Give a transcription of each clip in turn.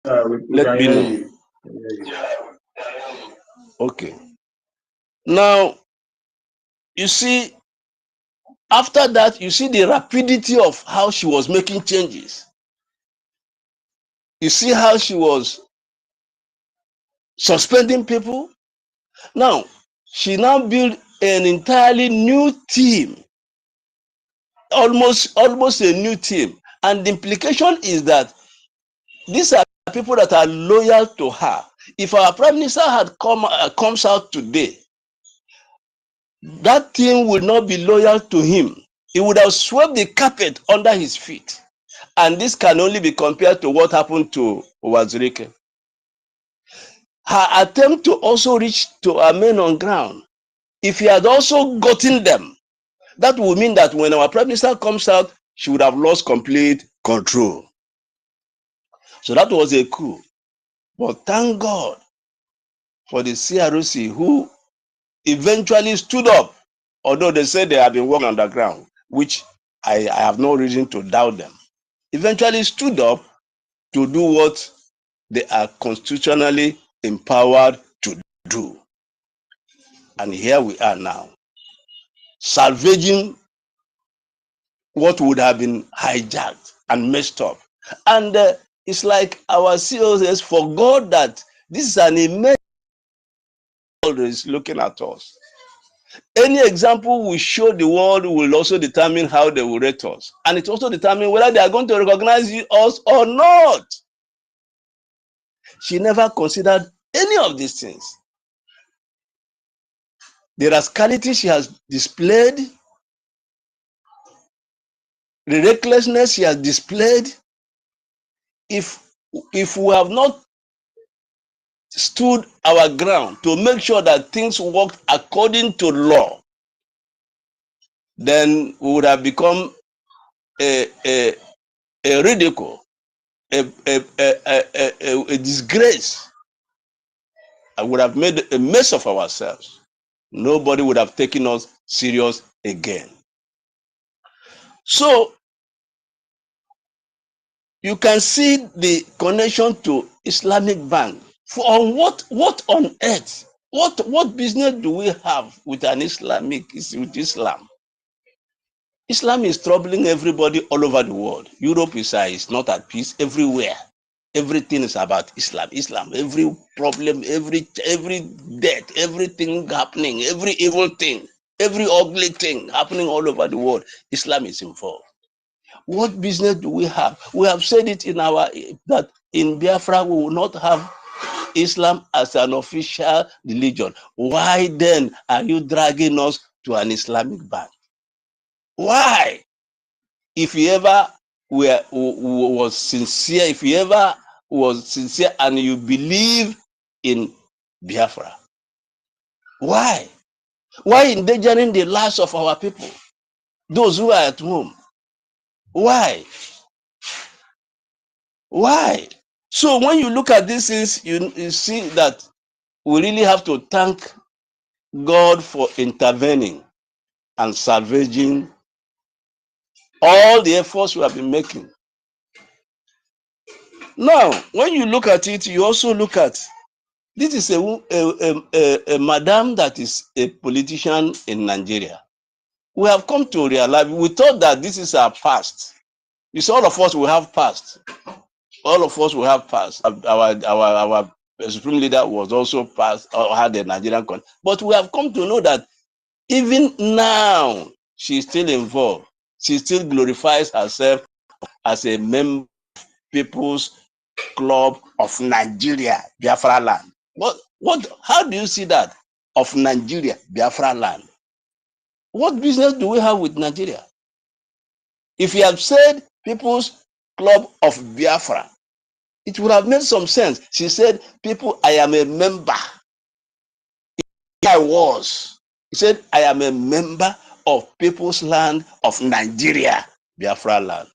let me know. Okay. Now, you see, after that, you see the rapidity of how she was making changes. You see how she was suspending people. Now, she now built an entirely new team, almost a new team. And the implication is that these are people that are loyal to her. If our prime minister had comes out today, that team would not be loyal to him. He would have swept the carpet under his feet. And this can only be compared to what happened to Wazirike. Her attempt to also reach to our men on ground, if he had also gotten them, that would mean that when our prime minister comes out, she would have lost complete control. So that was a coup. But thank God for the CROC who eventually stood up, although they said they have been working underground, which I have no reason to doubt them. Eventually stood up to do what they are constitutionally empowered to do. And here we are now, salvaging what would have been hijacked and messed up. And it's like our COS forgot that this is an immense world is looking at us. Any example we show the world will also determine how they will rate us. And it also determines whether they are going to recognize us or not. She never considered any of these things. The rascality she has displayed, the recklessness she has displayed, if we have not stood our ground to make sure that things worked according to law, then we would have become a ridicule, a disgrace. I would have made a mess of ourselves. Nobody would have taken us serious again. So you can see the connection to Islamic Bank. For what on earth? What business do we have with an with Islam? Islam is troubling everybody all over the world. Europe is not at peace everywhere. Everything is about Islam. Every problem, every death, everything happening, every evil thing, every ugly thing happening all over the world, Islam is involved. What business do we have? We have said it that in Biafra we will not have Islam as an official religion. Why then are you dragging us to an Islamic bank? Why? If you ever was sincere, and you believe in Biafra, why? Why endangering the lives of our people? Those who are at home. Why? Why? So when you look at these things, you see that we really have to thank God for intervening and salvaging all the efforts we have been making. Now, when you look at it, you also look at this is a madam that is a politician in Nigeria. We have come to realize, we thought that this is our past. It's all of us will have past. All of us will have past. Our supreme leader was also past or had a Nigerian country. But we have come to know that even now, she's still involved. She still glorifies herself as a member of People's Club of Nigeria, Biafra land. How do you see that? Of Nigeria, Biafra land. What business do we have with Nigeria? If you had said People's Club of Biafra, it would have made some sense. She said, people, I am a member. I was. He said, I am a member of People's Land of Nigeria, Biafra land.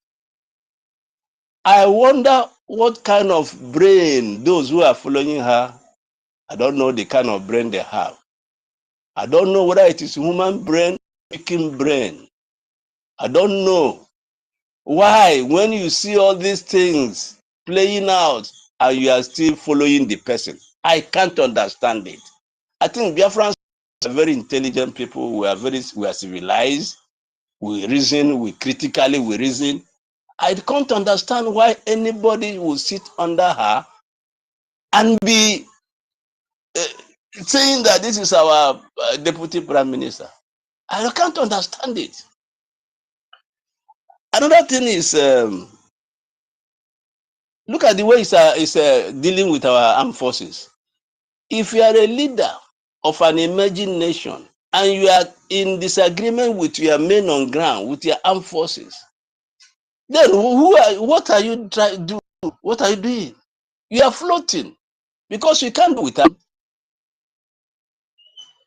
I wonder what kind of brain those who are following her, I don't know the kind of brain they have. I don't know whether it is human brain, speaking brain. I don't know. Why, when you see all these things playing out and you are still following the person. I can't understand it. I think Biafrans are very intelligent people. We are civilized. We reason, we critically, we reason. I can't understand why anybody will sit under her and be saying that this is our deputy prime minister. I can't understand it. Another thing is, look at the way it's dealing with our armed forces. If you are a leader of an emerging nation and you are in disagreement with your men on ground, with your armed forces, then what are you trying to do? What are you doing? You are floating because you can't do it.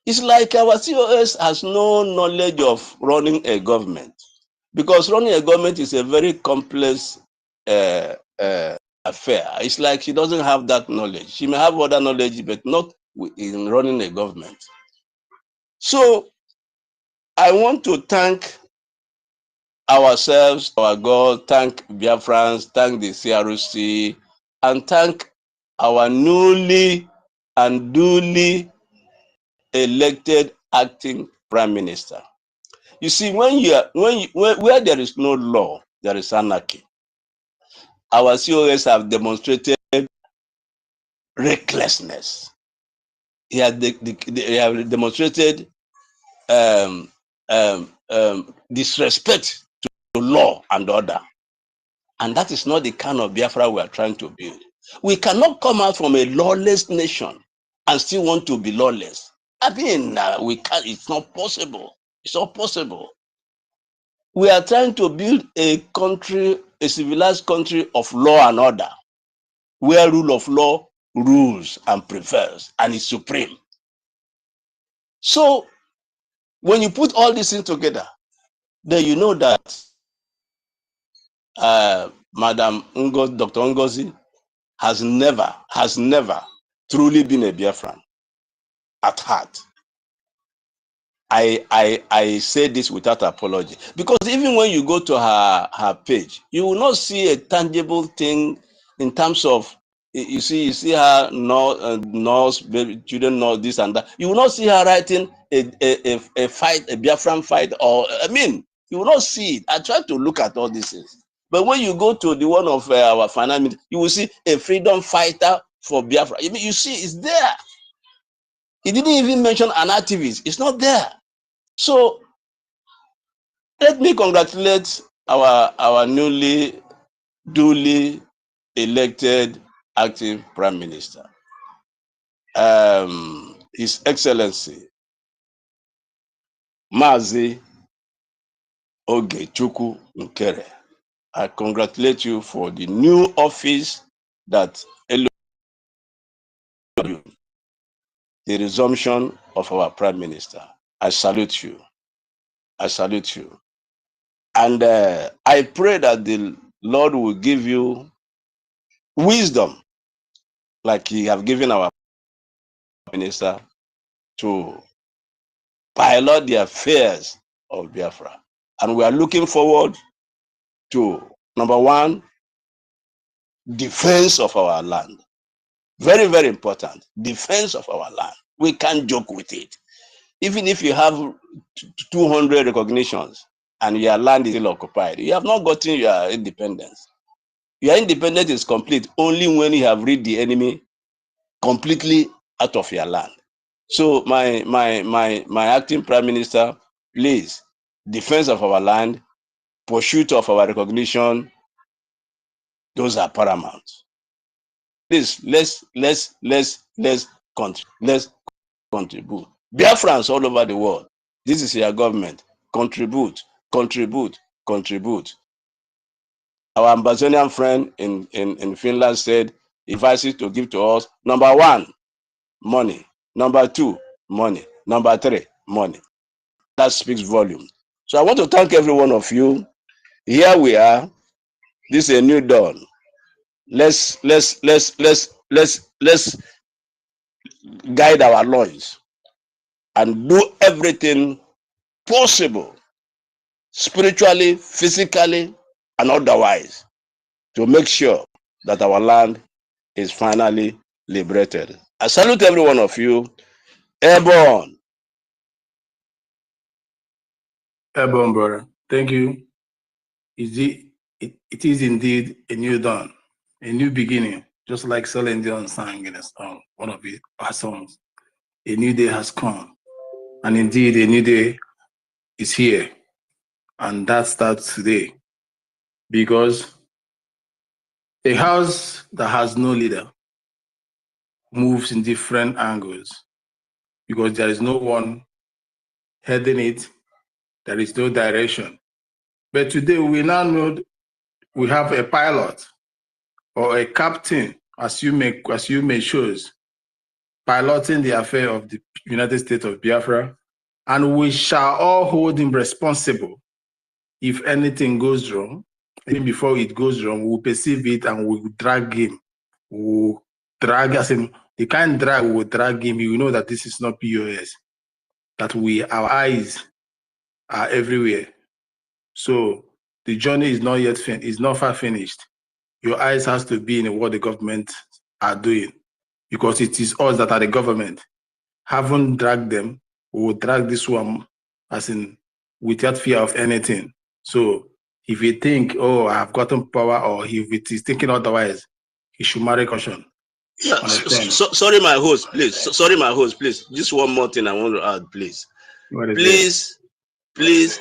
It's like our COS has no knowledge of running a government, because running a government is a very complex affair. It's like she doesn't have that knowledge. She may have other knowledge, but not in running a government. So I want to thank ourselves, our God, thank Biafrans, thank the CRC, and thank our newly and duly elected acting prime minister. You see, where there is no law, there is anarchy. Our COS have demonstrated recklessness. They have demonstrated disrespect to law and order. And that is not the kind of Biafra we are trying to build. We cannot come out from a lawless nation and still want to be lawless. I mean, we can't. It's not possible. It's not possible. We are trying to build a country, a civilized country of law and order, where rule of law rules and prevails and is supreme. So when you put all these things together, then you know that Madam Dr. Ngozi has never truly been a Biafran at heart. I say this without apology, because even when you go to her page, you will not see a tangible thing in terms of, you see her nurse, baby, children, nurse, this and that. You will not see her writing a fight, a Biafran fight, or I mean, you will not see it. I try to look at all these things, but when you go to the one of our finance minister, you will see a freedom fighter for Biafra. I mean, you see it's there. He didn't even mention an activist. It's not there. So let me congratulate our newly, duly elected acting prime minister, His Excellency Mazi Ogechukwu Nkere. I congratulate you for the new office that you, the resumption of our prime minister. I salute you. I salute you. And I pray that the Lord will give you wisdom, like he have given our minister, to pilot the affairs of Biafra. And we are looking forward to, number one, defense of our land. Very, very important. Defense of our land. We can't joke with it. Even if you have 200 recognitions and your land is still occupied, you have not gotten your independence. Your independence is complete only when you have rid the enemy completely out of your land. So my acting prime minister, please, defense of our land, pursuit of our recognition, those are paramount. Please, let's contribute. Biafrans all over the world, this is your government. Contribute, contribute, contribute. Our Amazonian friend in Finland said, he advises to give to us, number one, money. Number two, money. Number three, money. That speaks volumes. So I want to thank every one of you. Here we are. This is a new dawn. Let's guide our loins and do everything possible, spiritually, physically, and otherwise, to make sure that our land is finally liberated. I salute every one of you. Airborne. Airborne, brother. Thank you. It is indeed a new dawn, a new beginning, just like Celine Dion sang in a song, one of her songs. A new day has come, and indeed a new day is here, and that starts today. Because a house that has no leader moves in different angles, because there is no one heading it, there is no direction. But today we now know we have a pilot or a captain, as you may choose, piloting the affair of the United States of Biafra, and we shall all hold him responsible if anything goes wrong. Even before it goes wrong, we'll perceive it and we'll drag him. We'll drag, as in the kind drag will drag him. You know that this is not POS, that our eyes are everywhere. So the journey is not yet finished, is not far finished. Your eyes has to be in what the government are doing, because it is us that are the government. Haven't dragged them, we will drag this one, as in without fear of anything. So if you think, oh, I have gotten power, or if it is thinking otherwise, he should marry caution. Yeah, sorry, my host, please. Sorry, my host, please. Just one more thing I want to add, please. Please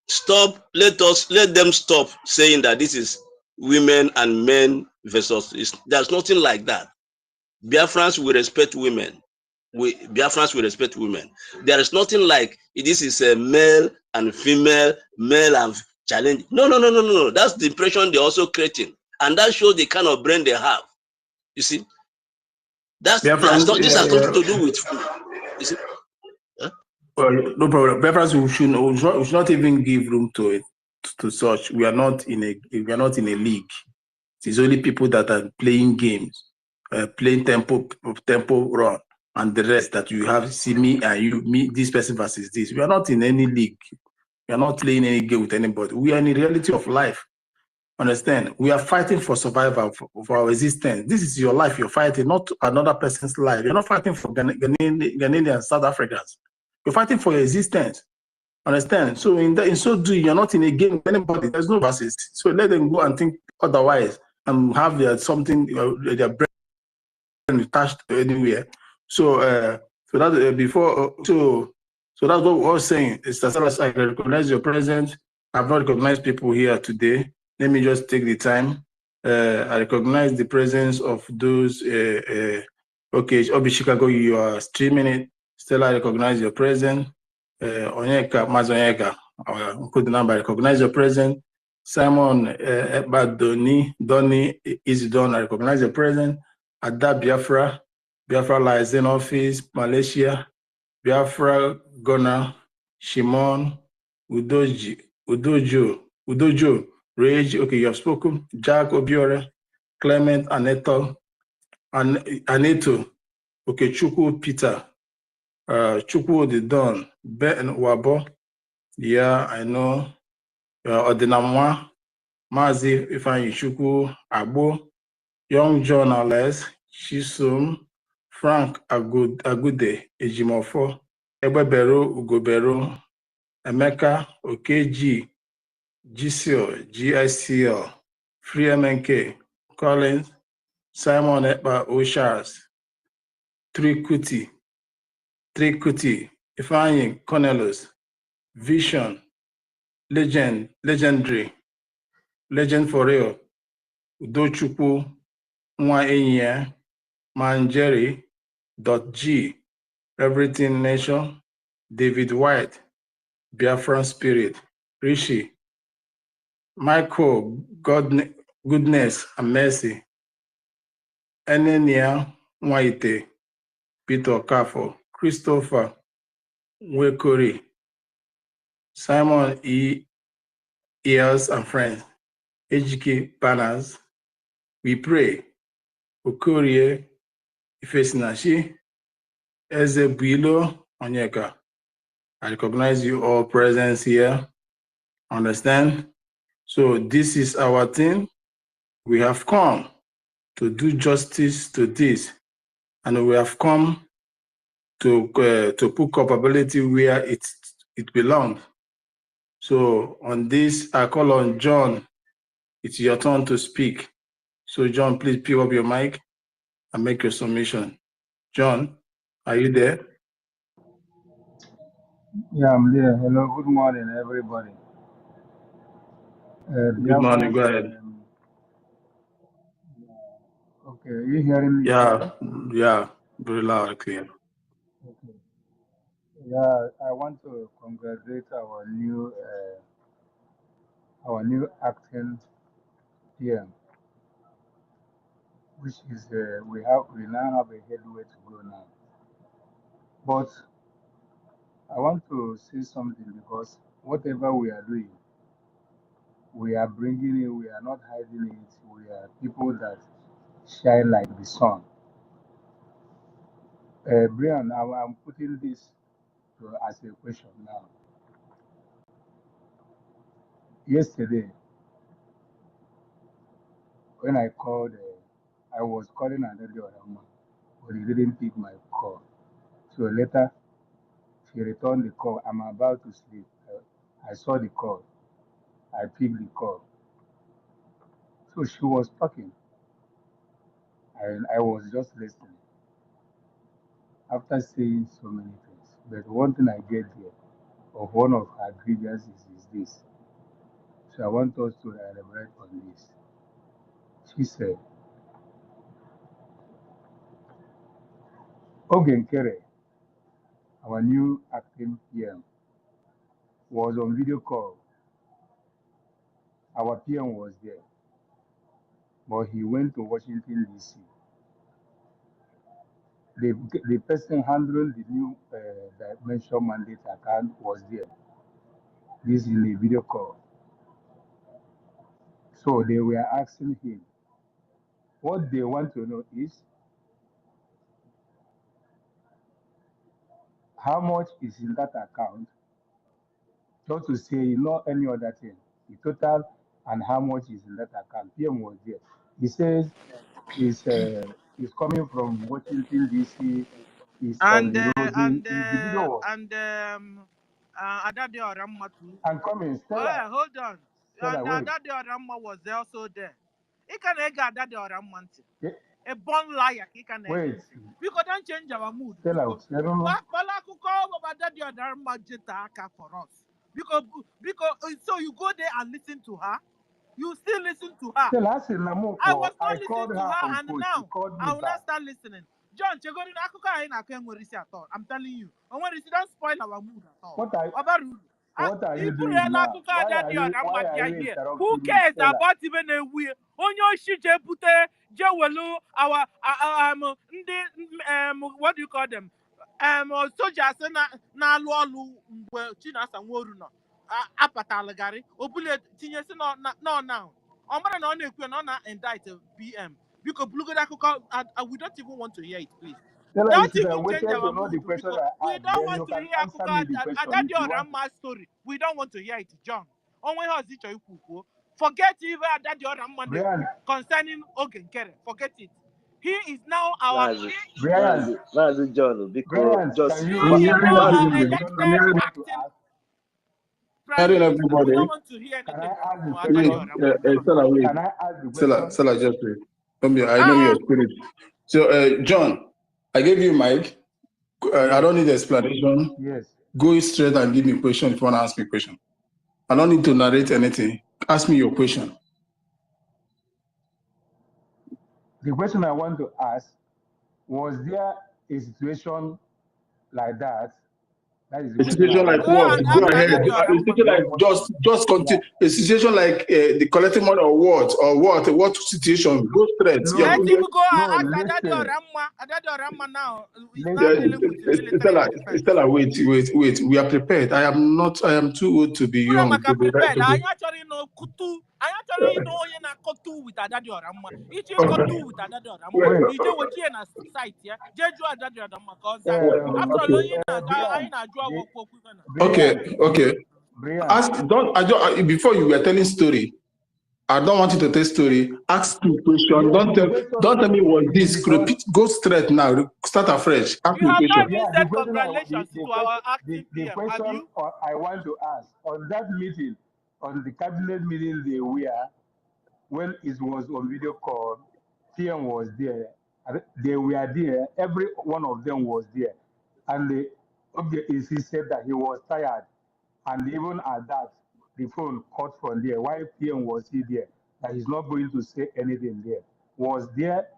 stop. Let them stop saying that this is women and men versus. There's nothing like that. Biafrans will respect women. Biafrans will respect women. There is nothing like this is a male and female, male and challenge. No. That's the impression they're also creating, and that shows the kind of brain they have. You see, this has nothing to do with. You see? Huh? Well, no problem. Biafrans, we should not even give room to it, to such. We are not in a league. It is only people that are playing games, playing tempo run, and the rest that you have, see me and you, me, this person versus this. We are not in any league. We are not playing any game with anybody. We are in the reality of life. Understand? We are fighting for survival, for our existence. This is your life you're fighting, not another person's life. You're not fighting for Ghanaian and South Africans. You're fighting for your existence. Understand? So in so doing, you're not in a game with anybody. There's no versus. So let them go and think otherwise and have their brain attached anywhere. So that before so that's what I was saying. It's as I recognize your presence. I've not recognized people here today. Let me just take the time. I recognize the presence of those. Okay, Obi Chicago, you are streaming it. Stella, I recognize your presence. Onyeka, Mazonyeka, I recognize your presence. Simon Donny is done. I recognize your presence. Ada Biafra lies in office, Malaysia. Biafra Ghana, Shimon, Udojo, Rage, okay, you have spoken. Jack Obiore, Clement, Aneto, okay, Chukwu Peter, Chukwu the Don, Ben Wabo, yeah, I know. Odinamwa, Mazi Ifeanyi Chukwu, Agbo, Young Journalist, Chisum, Frank Agude, Ejimofo, Egbebero, Ugobero, Emeka, Okeji, GCL, GICL, Free MNK, Collins, Simon Ekpa Oshars, Trikuti, Ifeanyi Cornelius, Vision, Legendary, Legend for Real, Udochukwu, Nwa Enyi, Manjeri, .G, Everything Nation, David White, Biafran Spirit, Rishi, Michael, Goodness and Mercy, Enenia Nwaite, Peter Kafo, Christopher Wekori, Simon E. Ears and Friends, HK Banners, We Pray, Okorie, Ifesinashi, Ezebuilo Onyeka. I recognize you all presence here. Understand? So this is our thing. We have come to do justice to this, and we have come to put culpability where it belongs. So on this, I call on John. It's your turn to speak. So John, please pick up your mic and make your submission. John, are you there? Yeah, I'm there. Hello, good morning, everybody. Good morning, go ahead. Okay, are you hearing me? Yeah, very loud and clear. Okay. Yeah, I want to congratulate our new acting PM, which is we now have a headway to go now. But I want to say something, because whatever we are doing, we are bringing it. We are not hiding it. We are people that shine like the sun. Brian, I'm putting this as a question now. Yesterday, when I called, I was calling Adadi Orama, but he didn't pick my call. So later, she returned the call. I'm about to sleep. I saw the call. I picked the call. So she was talking, and I was just listening. After saying so many things, but one thing I get here of one of her grievances is this. So I want us to elaborate on this. She said, Ogenkere, our new acting PM, was on video call. Our PM was there, but he went to Washington, D.C. The person handling the new dimension mandate account was there. This is in a video call. So they were asking him, what they want to know is, how much is in that account, just to say, not any other thing, the total and how much is in that account. PM was there. He says he's coming from Washington, D.C., he's on the road. The video was, Adade Oramma too. and coming, Stella. Hold on. Stella, And wait. Adade Oramma was also there. He can egg Adade Oramma. Yeah. A born liar, he can Wait. We couldn't change our mood. Stella, I don't know. Balaku call Adade Oramma Jetaka for us. Because so you go there and listen to her. You still listen to her. Stella, I was not listening to her, and post. now I will not start listening. John, I'm telling you. And when you don't spoil our mood at all. What are you doing now? Who cares about even a weird? On your shit, Jewelu, our what do you call them? Soldiers na luolu China Sanworuna. Apatalagari, Obule Tinyas no now. Omara no nekwe no na indict BM. Because we don't even want to hear it, please. Don't even change our mood. We don't want to hear Adade Oramma story. We don't want to hear it, John. Only has it forget even Adade Oramma concerning Ogenkere. Forget it. He is now our Brian, John, because just he is now our elected acting prime minister. We don't want to hear anything from Can I ask the question? Stella, just wait. I know your spirit. So, John, I gave you mic. I don't need explanation. Yes. Go straight and give me a question if you want to ask me a question. I don't need to narrate anything. Ask me your question. The question I want to ask, was there a situation like that? That is a situation like what? Go ahead. A situation like just continue. A situation like the collecting money or what? Or what? What situation? Go straight. Let him go and ask Adade Oramma now. Stella, wait. We are prepared. I am too old to be young. To be prepared. I actually know Kutu. I actually know you're not Kutu with Adade Oramma. It's Kutu with Adade Oramma. You do what you're in a site, yeah? Jeju Adade Oramma. After all, okay. Ask, before you were telling story, I don't want you to tell story. Ask me question. Don't tell me what this. Repeat. Go straight now. Start afresh. Ask You me have not question. even said congratulations to our acting the PM, have question you? I want to ask on that meeting, on the cabinet meeting they were, when it was on video call, PM was there. They were there. Every one of them was there, and the object is he said that he was tired, and even at that, the phone cut from there. Why PM was he there? That he's not going to say anything there. Was there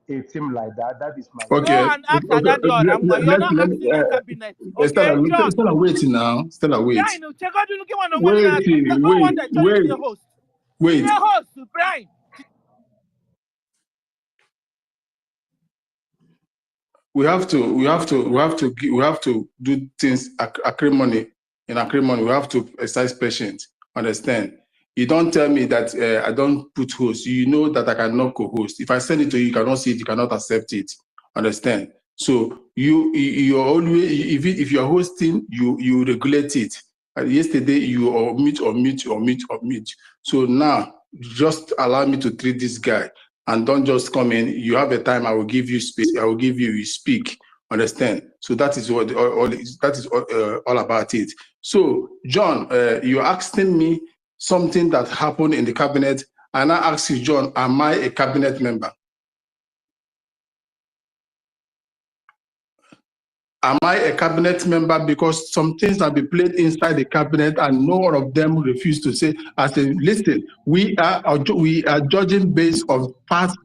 a team like that? That is my Go Okay. and ask Okay. that your Ramba. You're not asking the cabinet. Okay, John. Stella, waiting now. Stella, wait. Brian, check out the looking one on Wait, no one that told you the host. Wait. The host, Brian. We have to do things acrimony. In acrimony, we have to exercise patience. Understand? You don't tell me that I don't put host. You know that I cannot co-host. If I send it to you, you cannot see it, you cannot accept it. Understand? So you're always, if you're hosting, you regulate it. Yesterday you omit. So now just allow me to treat this guy. And don't just come in. You have a time. I will give you space. I will give you. You speak. Understand? So that is what all about it. So John, you're asking me something that happened in the cabinet, and I ask you, John, am I a cabinet member? Am I a cabinet member? Because some things have been played inside the cabinet, and no one of them refused to say. I said, listen, we are judging based on past.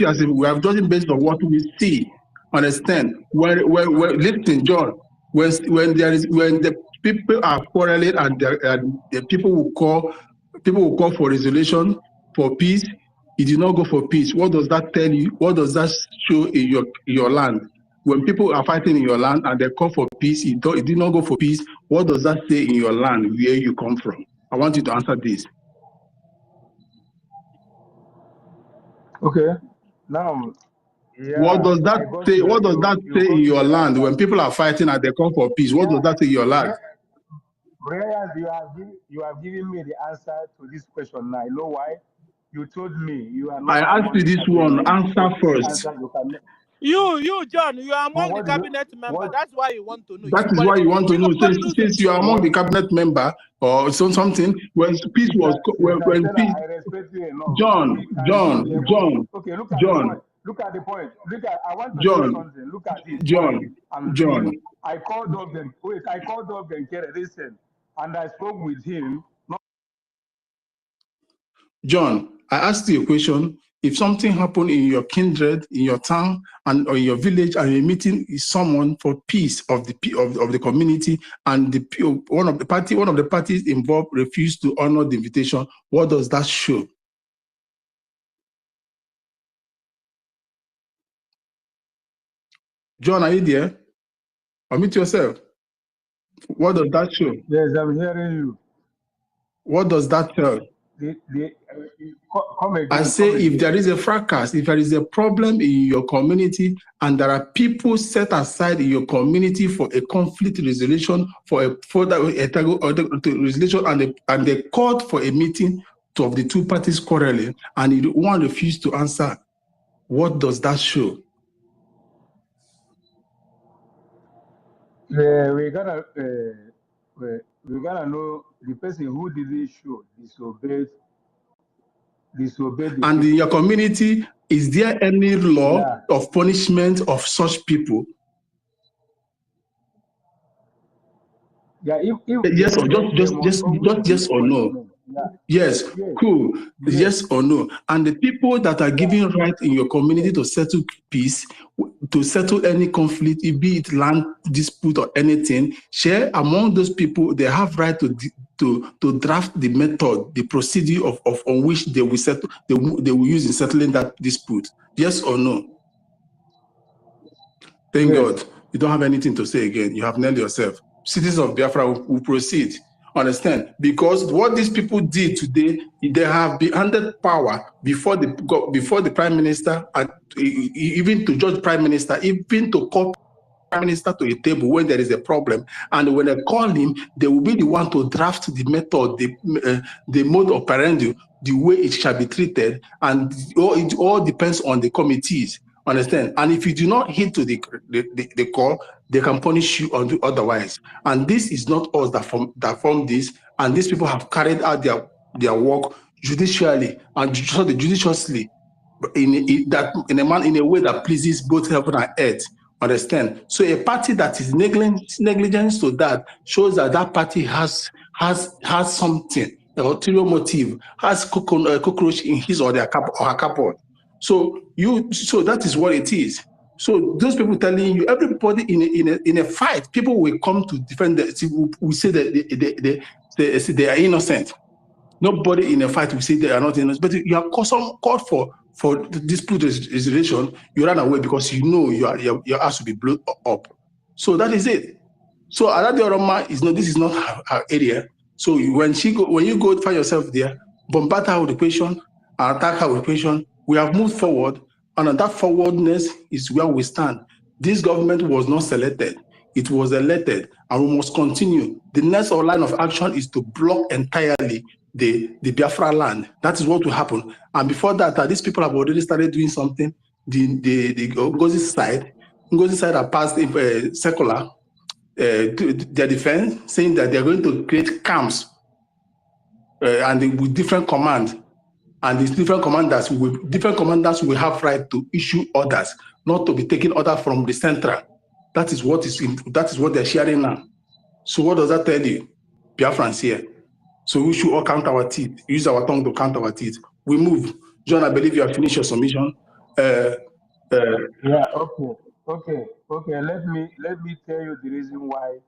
We are judging based on what we see. Understand? Listen, John. When the people are quarreling and the people will call for resolution for peace. It did not go for peace. What does that tell you? What does that show in your land? When people are fighting in your land and they call for peace, it did not go for peace. What does that say in your land, where you come from? I want you to answer this. Okay. Now, yeah, what does that say? What does that say in your land when people are fighting and they call for peace? What does that say in your land? Brian, you have given me the answer to this question now. You know why? You told me you are not. I asked you this one. Answer first. You, John, you are among the cabinet member. That's why you want to know. That is why you want to know. Since you are among the cabinet member or something, when peace was when peace. I respect you enough. John. Okay, look at the point. I want to John, say something. Look at it. John. I called up them. Wait, I called up them. Listen, and I spoke with him. John, I asked you a question. If something happened in your kindred, in your town, or in your village, and you're meeting someone for peace of the community, and one of the parties involved refused to honor the invitation, what does that show? John, are you there? Unmute yourself. What does that show? Yes, I'm hearing you. What does that tell? I say, if there is a fracas, if there is a problem in your community, and there are people set aside in your community for a conflict resolution, for a further resolution, and they called for a meeting of the two parties quarreling, and one refused to answer, what does that show? We're gonna know the person who did this show disobeyed. And in your community, is there any law of punishment of such people? Yeah, yes or just yes or no. Yes, cool. Yes or no. And the people that are given right in your community to settle peace, to settle any conflict, be it land dispute or anything, share among those people, they have right to draft the method, the procedure on which they will settle, they will use in settling that dispute. Yes or no? Thank God. You don't have anything to say again. You have nailed yourself. Citizens of Biafra will proceed. Understand? Because what these people did today, they have been handed power before the prime minister, and even to judge prime minister, even to call prime minister to a table when there is a problem. And when they call him, they will be the one to draft the method, the mode operandi the way it shall be treated, and it all depends on the committees. Understand? And if you do not hit to the call, they can punish you or do otherwise. And this is not us that form this, and these people have carried out their work judicially and judiciously in a way that pleases both heaven and earth. Understand? So a party that is negligence to that shows that that party has something, an ulterior motive, has cockroach in his or her cupboard. So that is what it is. So those people telling you, everybody in a fight, people will come to defend. We say that they are innocent. Nobody in a fight will say they are not innocent. But you are called for dispute resolution, you run away because you know your ass will be blown up. So that is it. So Adadioroma this is not her area. So when you go find yourself there, bombard her with the question, attack her with the question. We have moved forward, and on that forwardness is where we stand. This government was not selected; it was elected, and we must continue. The next line of action is to block entirely the Biafra land. That is what will happen. And before that, these people have already started doing something. The Ngozi side have passed a circular to their defense, saying that they're going to create camps and with different commands. And these different commanders will have right to issue orders, not to be taking orders from the central. That is what they're sharing now. So what does that tell you? Biafrans here. So we should all count our teeth, use our tongue to count our teeth. We move. John, I believe you have finished your submission. Yeah, okay. Let me tell you the reason why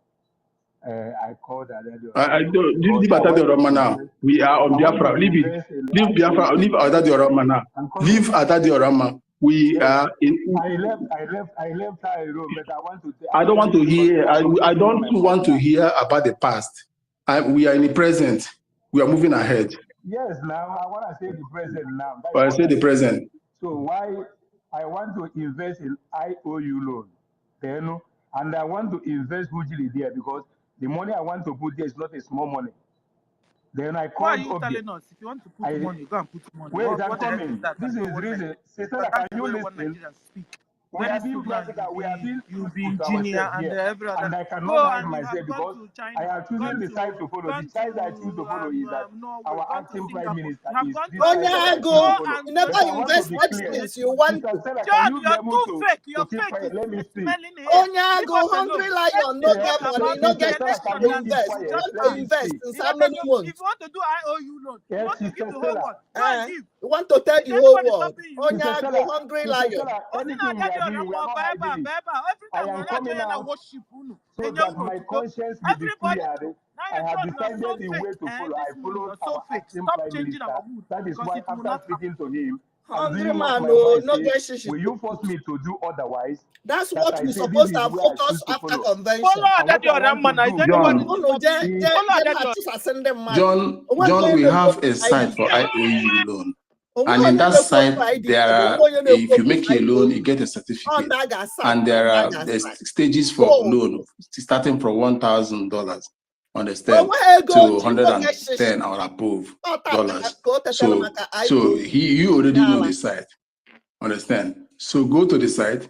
I called Adadi. I don't leave Adadi Oroma now. We are on Biafra. Leave it. Leave Biafra. Leave Adadi Oroma now. Leave Adadi Oroma. We are in. I left her alone, but I want to. I don't want to hear. I don't want to hear about the past. We are in the present. We are moving ahead. Yes, now I want to say the present now. I say the present. So why I want to invest in IOU loan, then, and I want to invest hugely there because the money I want to put there is not a small money. Then I called. Why are you telling us if you want to put money, go and put money? Wait, I'm coming. This is the reason. Sister, can you listen? We have been practical. We have been engineer and every other. And I cannot hide myself because I have chosen the side to follow. The side I choose to follow is that our acting prime minister is this. You never invest things you want to. John, you're too fake. You're fake. Let me speak. Go hungry lion, no get money, no get cash to invest. You want to invest in so many months. If you want to do IOU loan, you want to give the whole world. You want to tell the whole world. Go hungry lion. I am coming out so that my conscience will be clear. I have decided the way to follow. I followed our acting prime minister. That is why after speaking to him, hungry man, no get shishi. Will you force me to do otherwise? That's what we're supposed to have focused after convention. John, we have a site for IOU loan. And in that site, there are, if you make a loan, you get a certificate. And there are stages for loan, starting from $1,000, understand, to 110 or above dollars. So you already know the site, understand. So go to the site,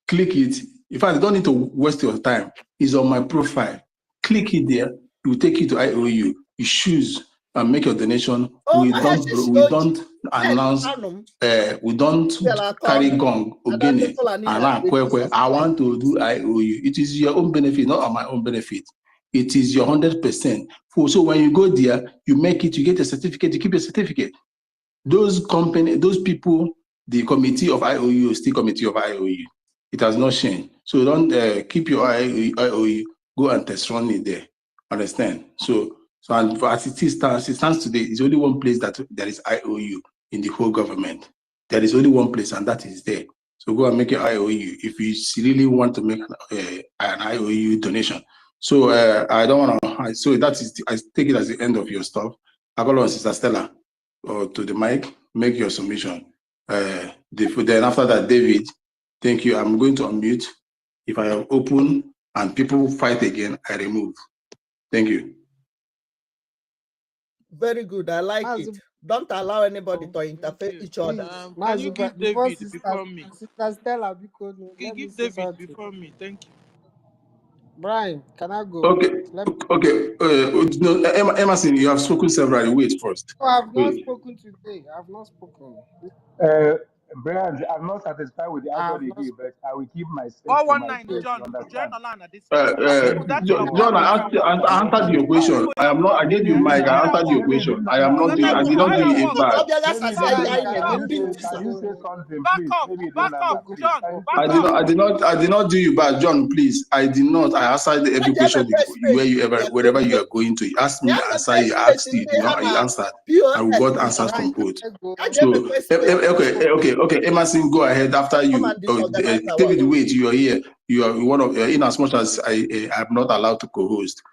click it. In fact, you don't need to waste your time. It's on my profile. Click it there. It will take you to IOU. You choose and make your donation. We don't announce, we don't carry gong, ogene, and I want to do IOU. It is your own benefit, not on my own benefit. It is your 100%. So when you go there, you make it, you get a certificate, you keep a certificate. Those companies, those people, the committee of IOU is still committee of IOU. It has not changed. So don't keep your IOU, go and test run it there. Understand? So and as it stands today, it's only one place that there is IOU in the whole government. There is only one place, and that is there. So go and make an IOU if you really want to make an IOU donation. So I don't want to. So that is, I take it as the end of your stuff. I call on Sister Stella to the mic. Make your submission. Then after that, David, thank you. I'm going to unmute. If I have open and people fight again, I remove. Thank you. Very good. I like it. Don't allow anybody to interfere each other. Can you give David before me? Sister Stella, because Give David before me. Thank you. Brian, can I go? Okay. Okay. No, Emerson, you have spoken severally. Wait first. Oh, I've not Wait. spoken today. I've not spoken. Brian, I'm not satisfied with the answer they give, but I will keep my say to 419 myself. John, You understand? John, I answered your question. I am not. I gave you mic. I answered your question. I am not. I did not do you a bad. Can you say something, please? Maybe you don't understand. John. I did not do you bad, John. Please, I did not. I answered every question wherever you are going to. You asked me, I answered. You asked you, did not. I answered. And we got answers from both. So okay. Emerson, go ahead after you. David, wait. You are here. You are one of. In as much as I am not allowed to co-host,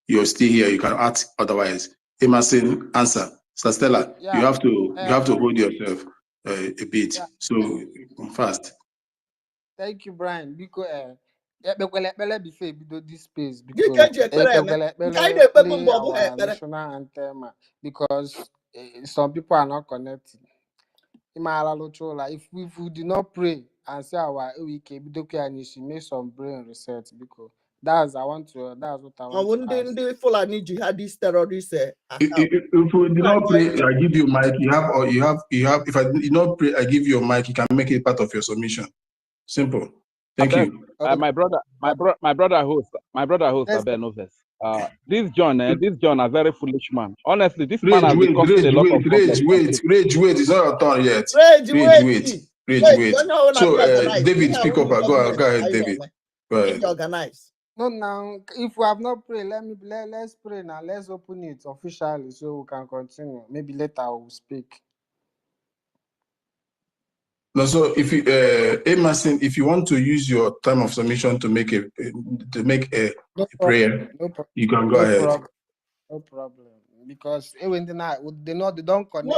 you're still here. You can ask otherwise. Emerson, answer. Sister Stella, you have to hold yourself a bit. So fast. Thank you, Brian. Because before we do this space, because our national anthem, because some people are not connected. If we do not pray and say our EKIBIBIO and you should make some brain research, because that's what I want to ask. Fulani jihadist terrorists. If we do not pray, I give you mic. You have. If I do not pray, I give you a mic. You can make it part of your submission. Simple. Thank you. My brother host, Abel Noves. This John, a very foolish man. Honestly, this man has been causing a lot of problems. Rage, wait. It's not your turn yet. Rage, wait. So, David, speak up. Go ahead, David. Go ahead. Organize. No, now, if we have not prayed, let's pray now. Let's open it officially so we can continue. Maybe later we'll speak. No, so if you, Emerson, if you want to use your time of submission to make a prayer, you can go ahead. No problem. Because when they don't connect.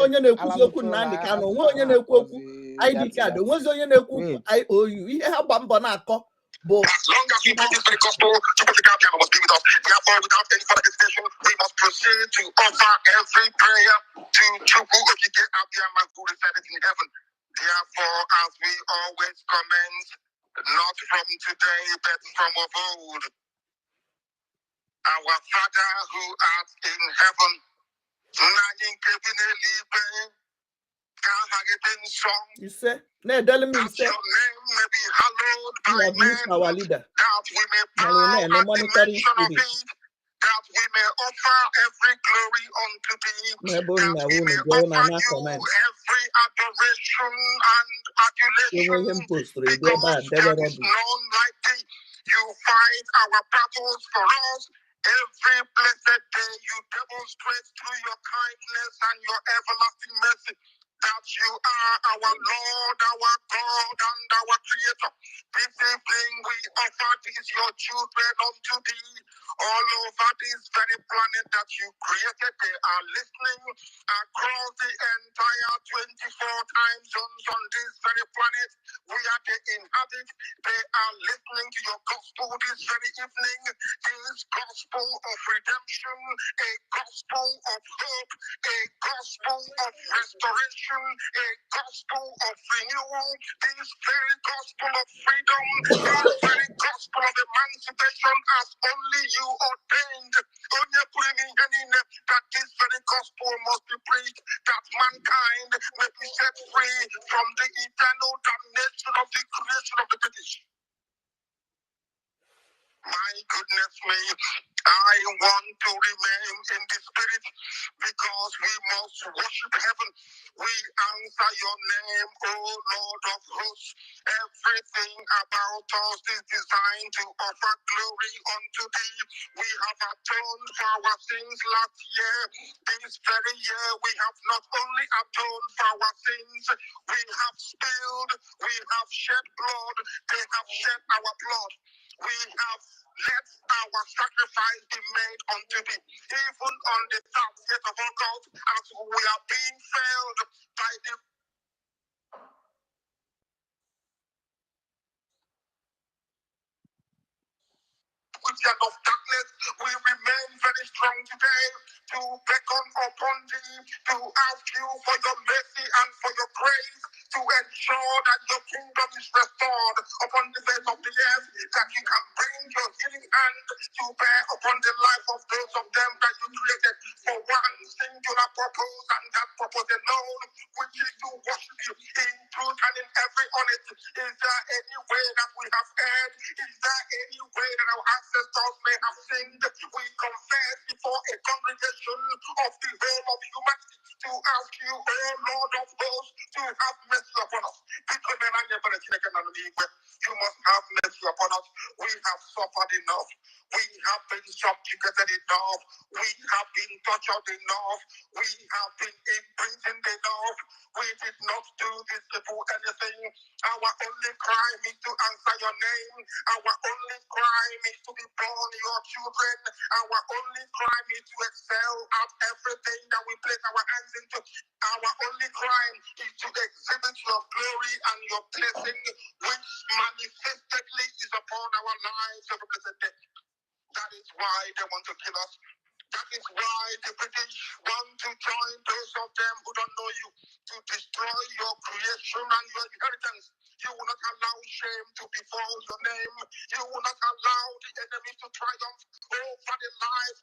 As long as we practice the gospel, piano must be with us. Therefore, without any further hesitation, we must proceed to offer every prayer to EFIK-IBIBIO who resideth in heaven. Therefore, as we always commend, not from today, but from of old, our Father who art in heaven, you say, no, tell me, your name may be hallowed by men, that we may bow at the mention of it, that we may offer every glory unto thee, that we may offer you every adoration and adulation, because there is none like thee. You fight our battles for us. Every blessed day you demonstrate through your kindness and your everlasting mercy that you are our Lord, our God, and our Creator. This evening we offer these your children unto thee. All over this very planet that you created, they are listening across the entire 24 time zones on this very planet. We are the inhabitants. They are listening to your gospel this very evening. This gospel of redemption, a gospel of hope, a gospel of restoration, a gospel of renewal, this very gospel of freedom, this very gospel of emancipation as only you ordained. That this very gospel must be preached, that mankind may be set free from the eternal damnation of the creation of the British. My goodness me, I want to remain in the spirit because we must worship heaven. We answer your name, O Lord of hosts. Everything about us is designed to offer glory unto thee. We have atoned for our sins last year. This very year we have not only atoned for our sins, we have spilled, we have shed blood, they have shed our blood. We have let our sacrifice be made unto thee. Even on the 30th of August, as we are being failed by the of darkness, we remain very strong today to beckon upon thee, to ask you for your mercy and for your grace, to ensure that your kingdom is restored upon the face of the earth, that you can bring your healing hand to bear upon the life of those of them that you created for one singular purpose, and that purpose alone, which is to worship you in truth and in every honesty. Is there any way that we have erred? Is there any way that our ancestors may have sinned? We confess before a congregation of the whole of humanity to ask you, oh Lord of hosts, to have mercy upon us. You must have mercy upon us. We have suffered enough. We have been subjugated enough. We have been tortured enough. We have been imprisoned enough. We did not do this people anything. Our only crime is to answer your name. Our only crime is to be born your children. Our only crime is to excel at everything that we place our hands into. Our only crime is to exhibit your glory and your blessing, which manifestedly is upon our lives every blessed day. That is why they want to kill us. That is why the British want to join those of them who don't know you to destroy your creation and your inheritance. You will not allow shame to befall your name. You will not allow the enemy to triumph over the life.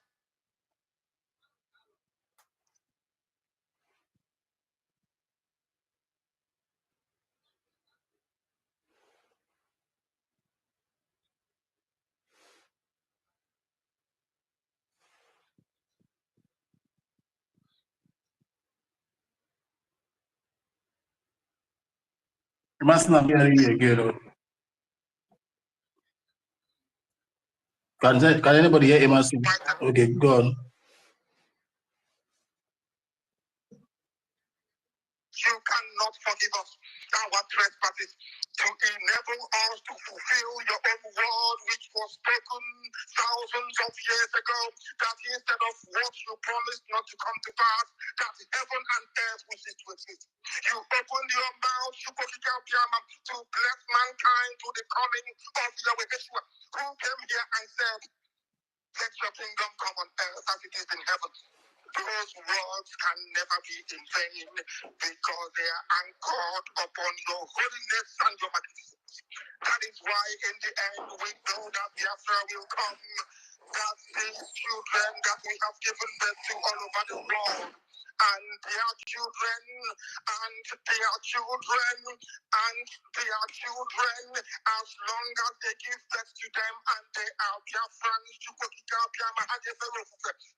You must not be again. Can anybody hear Emerson? Okay, go on. You cannot forgive us our trespasses, to enable us to fulfill your own word, which was spoken thousands of years ago, that instead of what you promised not to come to pass, that heaven and earth will cease to exist. You opened your mouth to bless mankind to the calling of Yahweh Yeshua, who came here and said, let your kingdom come on earth as it is in heaven. Those words can never be in vain because they are anchored upon your holiness and your magnificence. That is why in the end we know that Biafra will come, that these children that we have given birth to all over the world, and their children, and their children, and their children, as long as they give birth to them and they are Biafrans,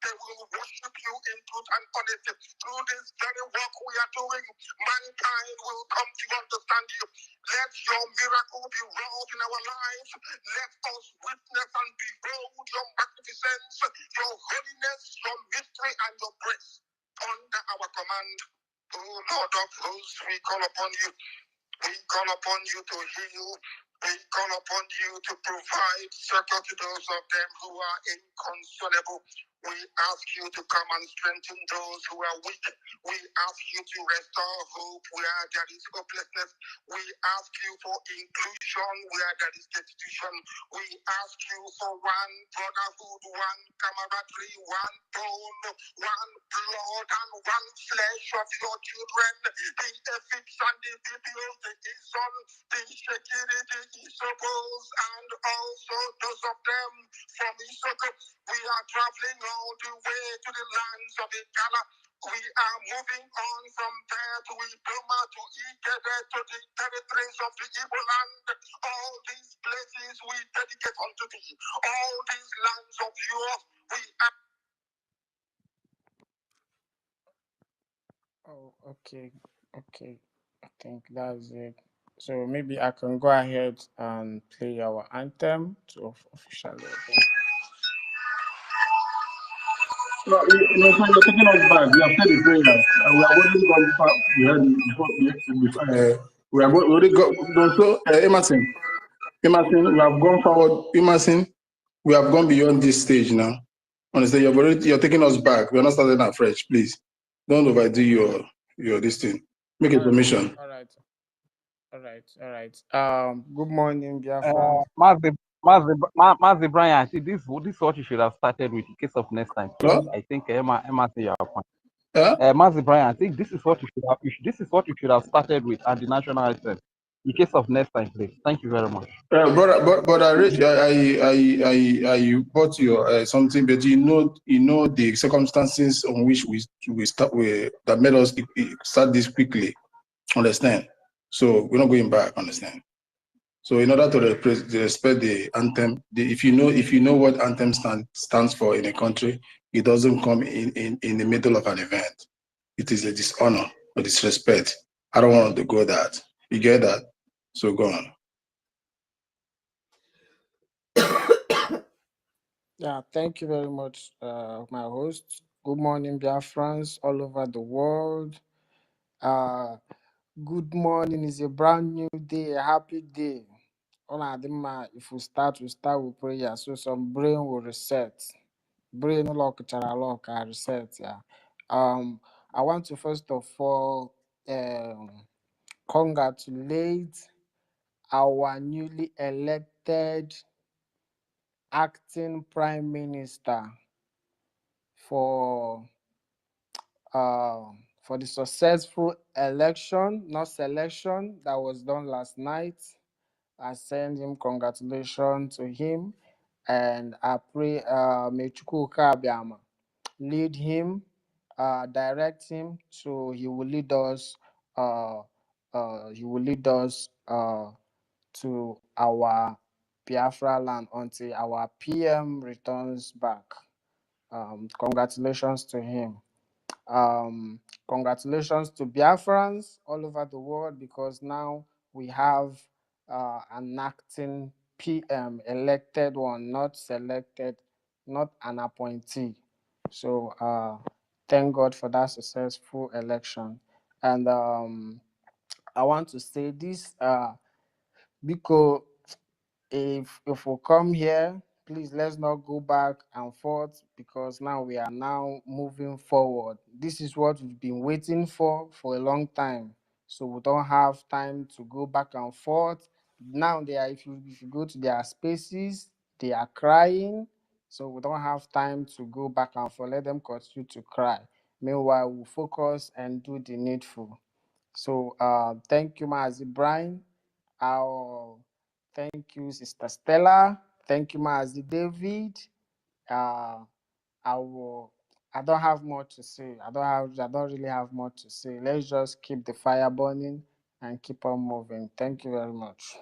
they will worship you in truth and honesty. Through this very work we are doing, mankind will come to understand you. Let your miracle be wrought in our lives. Let us witness and behold your magnificence, your holiness, your mystery, and your grace. Under our command, O Lord of hosts, we call upon you. We call upon you to heal. We call upon you to provide succor to those of them who are inconsolable. We ask you to come and strengthen those who are weak. We ask you to restore hope where there is hopelessness. We ask you for inclusion where there is destitution. We ask you for one brotherhood, one camaraderie, one bone, one blood, and one flesh of your children. The EFIK and the IBIBIO, the ISON, the EKID, the ISOBOs, and also those of them from Isoko. We are traveling all the way to the lands of Ikala. We are moving on from there to Idoma, to EKID, to the territories of the Igbo land. All these places we dedicate unto thee. All these lands of yours, we are. Oh, okay. Okay. I think that's it. So maybe I can go ahead and play our anthem to officially open. No, you're taking us back. We have said the prayer. We have already gone far. We have already gone. So, Emerson, we have gone forward. Emerson, we have gone beyond this stage now. Honestly, you're taking us back. We're not starting afresh. Please, don't overdo your this thing. Make a submission. All right. Good morning, Biafra. Mazi Brian, I think this is what you should have started with in case of next time, please. Huh? I think Emma say your point. Yeah? Mazi Brian, I think this is what you should have. This is what you should have started with at the national anthem in case of next time, please. Thank you very much. But I bought your something, but you know the circumstances on which we start with that made us start this quickly. Understand? So we're not going back. Understand? So in order to respect the anthem, if you know what anthem stands for in a country, it doesn't come in the middle of an event. It is a dishonor or disrespect. I don't want to go that. You get that? So go on. Yeah, thank you very much, my host. Good morning, Biafrans all over the world. Good morning. It's a brand new day, a happy day. On Adima, if we start with prayer, so some brain will reset. Brain lock, reset. Yeah. I want to first of all congratulate our newly elected acting prime minister for the successful election, not selection, that was done last night. I send him congratulations to him, and I pray may Chukwuka Abiyama lead him, direct him, so he will lead us. To our Biafra land until our PM returns back. Congratulations to him. Congratulations to Biafrans all over the world, because now we have an acting PM, elected one, not selected, not an appointee. So thank God for that successful election. And I want to say this, because if we come here, please let's not go back and forth, because now we are now moving forward. This is what we've been waiting for a long time. So we don't have time to go back and forth. Now they are, if you go to their spaces, they are crying. So we don't have time to go back and forth. Let them continue to cry. Meanwhile, we'll focus and do the needful. So thank you, Mazi Brian. Thank you, Sister Stella. Thank you, Mazi David. I don't have much to say. I don't really have much to say. Let's just keep the fire burning and keep on moving. Thank you very much.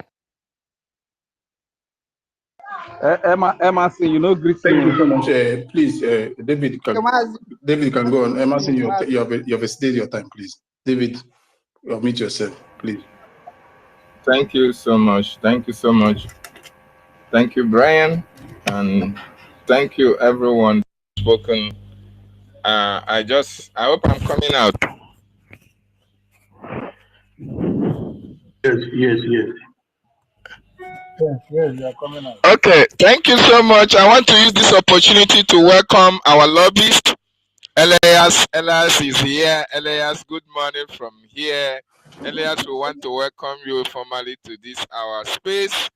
Emma say you know greet Thank you. you so much. Please, David can go on. Emma, you have exceeded your time, please. David, unmute yourself, please. Thank you so much. Thank you so much. Thank you, Brian, and thank you everyone spoken. I hope I'm coming out. Yes, you are coming out. Okay, thank you so much. I want to use this opportunity to welcome our lobbyist. Elias is here. Elias, good morning from here. Elias, we want to welcome you formally to this our space.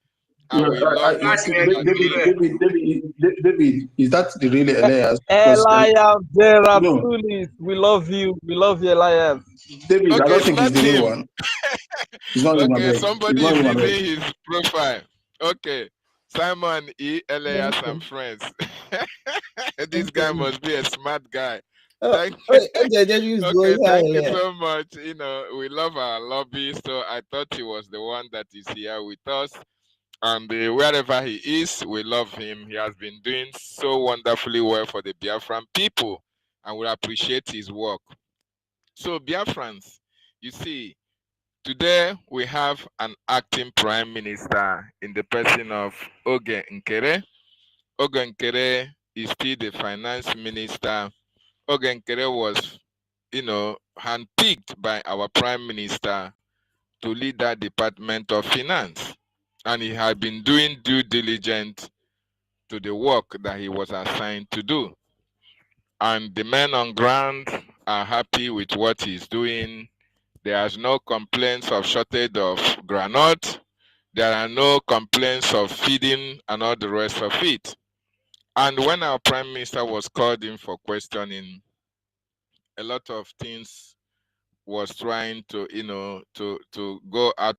And we love David, is that the real Elias? Elias Geratulis, we love you. We love you, Elias. David, okay, I don't think he's the real one. He's not okay, somebody is using his profile. Okay, Simon E. Elias and friends. This guy must be a smart guy. Thank you so much. You know, we love our lobby, so I thought he was the one that is here with us. And wherever he is, we love him. He has been doing so wonderfully well for the Biafran people, and we appreciate his work. So, Biafrans, you see, today we have an acting prime minister in the person of Oge Nkere. Oge Nkere is still the finance minister. Oge Nkere was, handpicked by our prime minister to lead that department of finance. And he had been doing due diligence to the work that he was assigned to do. And the men on ground are happy with what he's doing. There's no complaints of shortage of granite. There are no complaints of feeding and all the rest of it. And when our prime minister was called in for questioning, a lot of things was trying to, to go out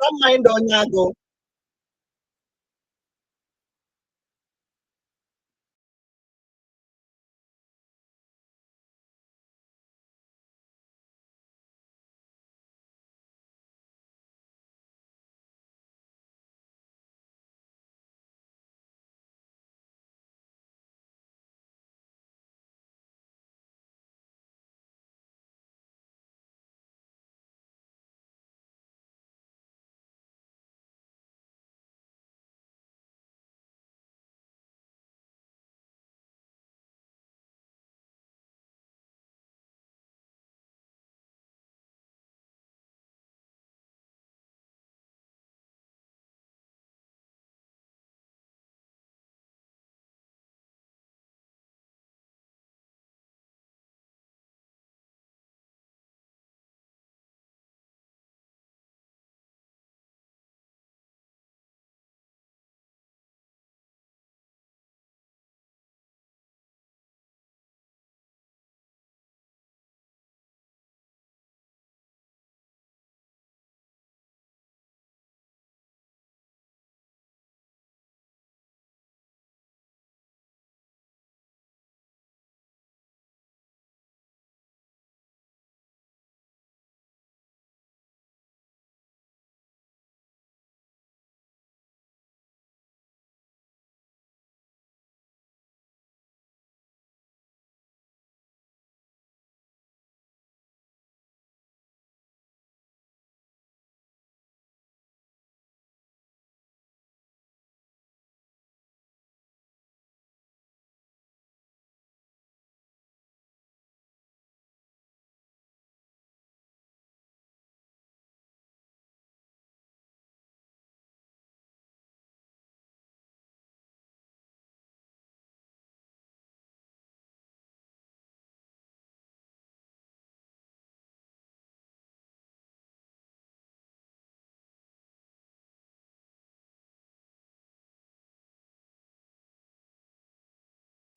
Don't mind Onyago.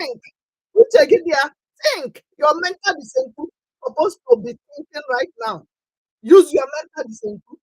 Think. Think. Your mental disabled supposed to be thinking right now. Use your mental disabled.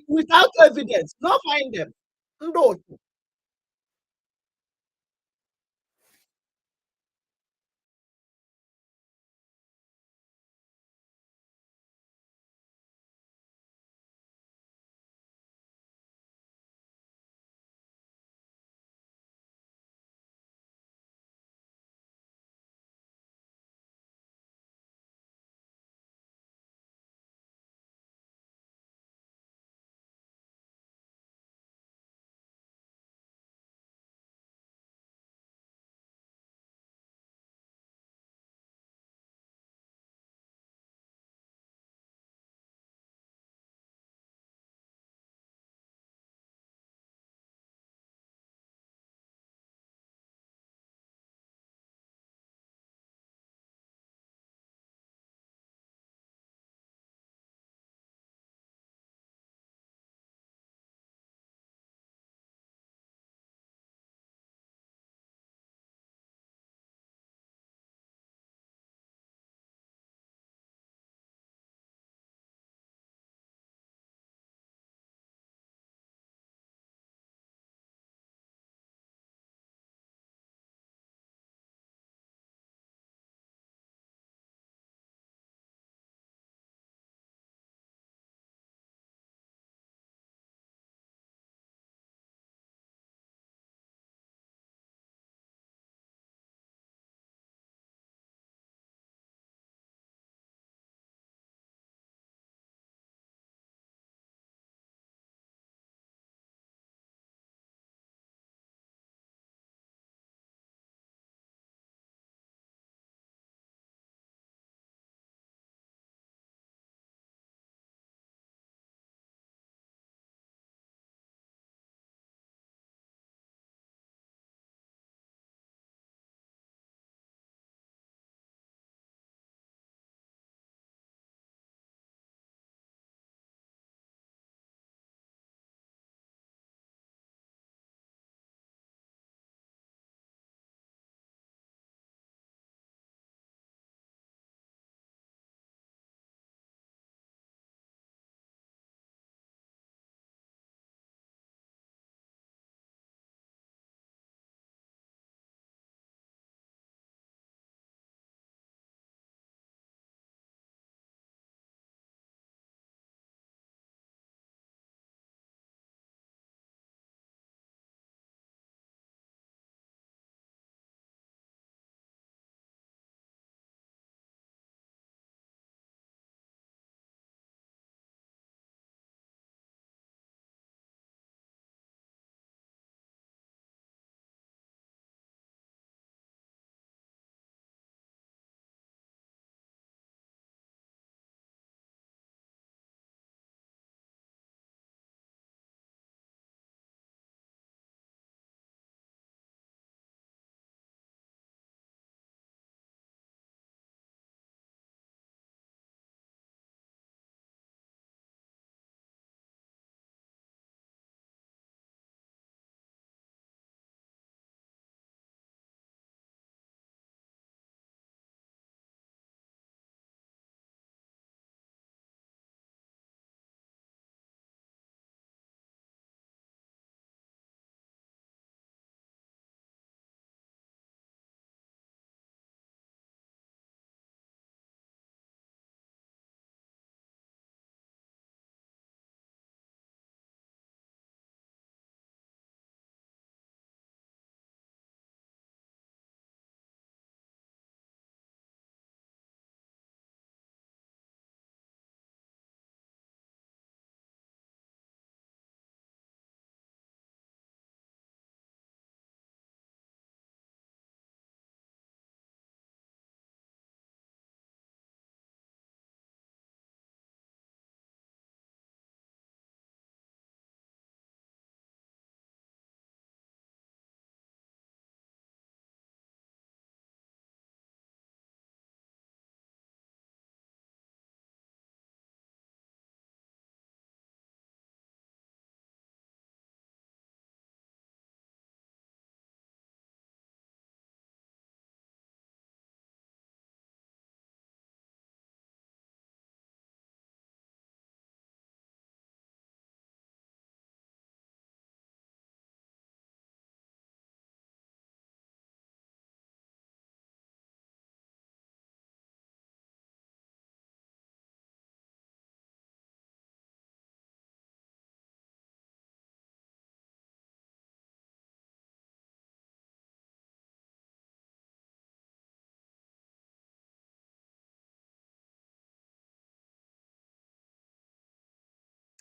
without evidence. Not find them. No.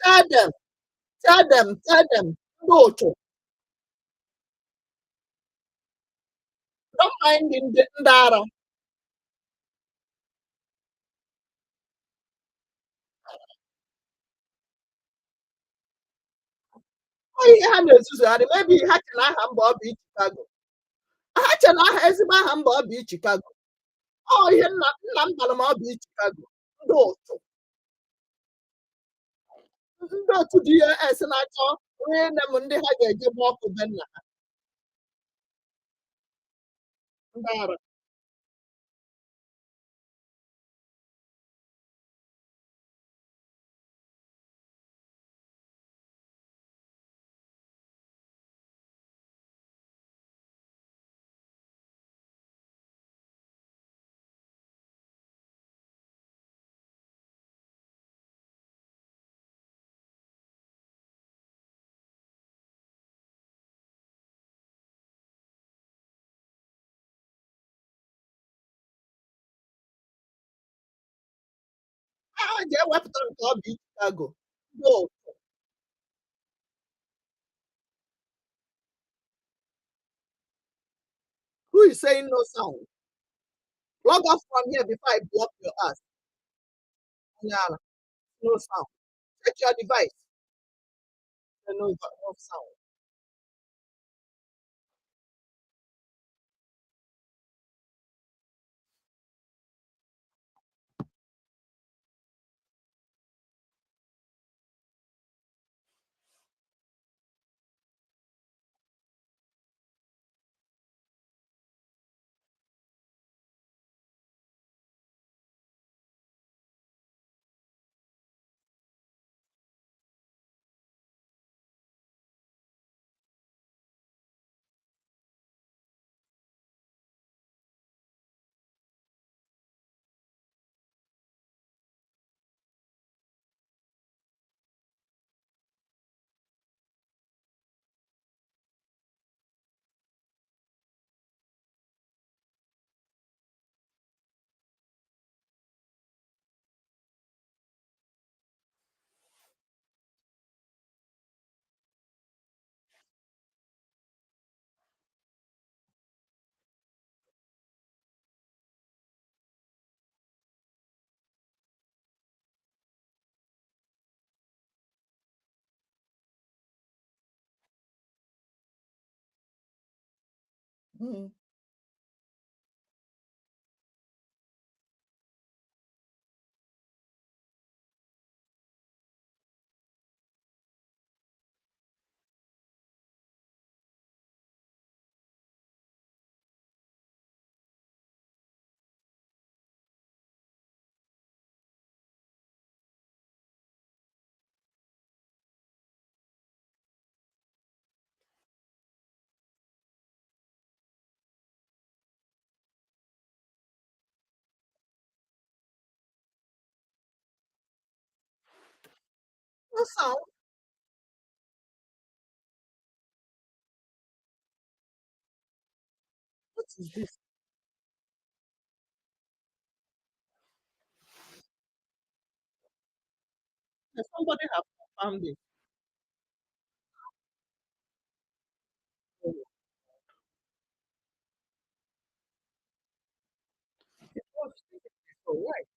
Tell them. No, don't mind in the Ndara. Maybe ha can aha mba ọ bụ Chicago. Ha chana aha ezigbo aha mba ọ bụ Chicago. Oh, ihe nna m bara ma ọ bụ Chicago. Ndị otu. Ndị otu DAS na-achọ onye nne m ndị ha ga-eje gba ọkụ be nna ha. Ndara. Ha ga-ewepụta nke ọ bụ Chicago. Ndị otu. Who is saying no sound? Log off from here before I block your ass. Yeah, no sound. Check your device. No sound. Mm. No sound. What is this? Somebody have confirmed it. It was why?